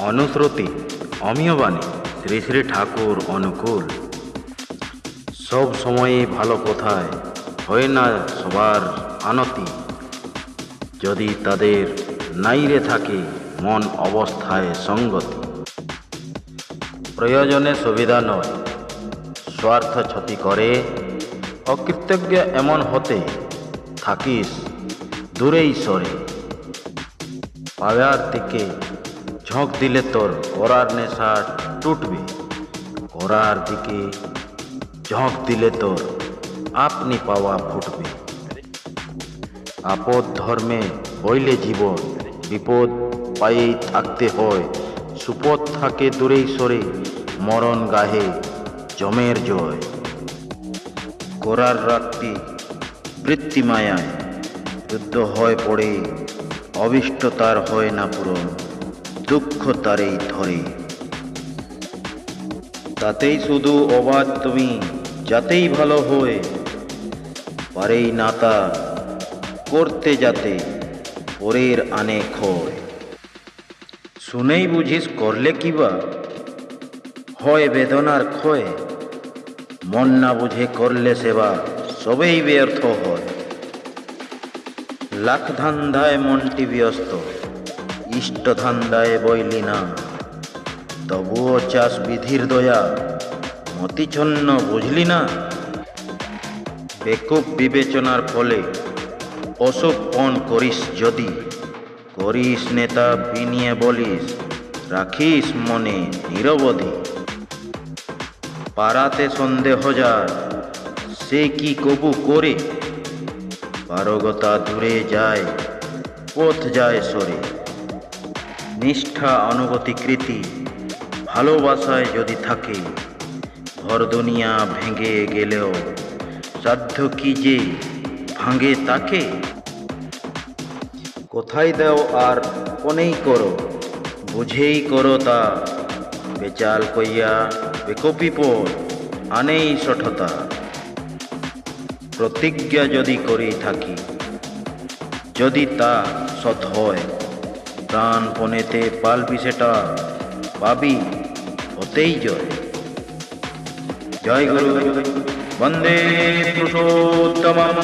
অনুশ্রুতি অমীয় বাণী শ্রী শ্রী ঠাকুর অনুকূল। সব সময়ে ভালো কথায় হয় না সবার আনতি, যদি তাদের নাইরে থাকে মন অবস্থায় সঙ্গতি। প্রয়োজনে সুবিধা নয়, স্বার্থ ক্ষতি করে, অকৃতজ্ঞ এমন হতে থাকিস দূরেই সরে। পাওয়ার দিকে ঝোঁক দিলে তোর করার নেশা টুটবে, করার দিকে ঝোঁক দিলে তোর আপনি পাওয়া ফুটবে। আপদ ধর্মে বইলে জীবন, বিপদ পায়েই থাকতে হয়, সুপথ থাকে দূরেই সরে, মরণ গাহে জমের জয়। করার রাত্রি বৃত্তি মায়ায় যুদ্ধ হয় পড়ে, অবিষ্ট তার হয় না পূরণ, দুঃখ তারেই ধরে। তাতেই শুধু অবাধ তুমি, যাতেই ভালো হয়ে পারেই না তা করতে, যাতে পরের আনে ক্ষয়। শুনেই বুঝিস করলে কিবা হয় বেদনার ক্ষয়, মন না বুঝে করলে সেবা সবেই ব্যর্থ হয়। লাখ ধান্ধায় মনটি ব্যস্ত, ইষ্ট ধান্দায় বইলি না, তবুও চাষ বিধির দয়া মতিছন্ন বুঝলি না। বেকুব বিবেচনার ফলে অশুভ পণ করিস যদি, করিস নেতা বিনিয়ে বলিস, রাখিস মনে নিরবধি। পাড়াতে সন্দেহ যার, সে কি কবু করে, পারগতা দূরে যায়, পথ যায় সরে। নিষ্ঠা অনুগতি কৃতি ভালোবাসায় যদি থাকে, ঘর দুনিয়া ভেঙে গেলেও সাধ্য কি যে ভাঙে তাকে। কোথায় দাও আর কোনেই করো, বুঝেই করো তা, বেচাল কইয়া বেকপি পর আনেই সঠতা। প্রতিজ্ঞা যদি করি থাকি, যদি তা সৎ হয়, প্রাণপণেতে পালবি সেটা, পাবি হতেই জয়। জয় গুরু, বন্দে পুরুষোত্তমম।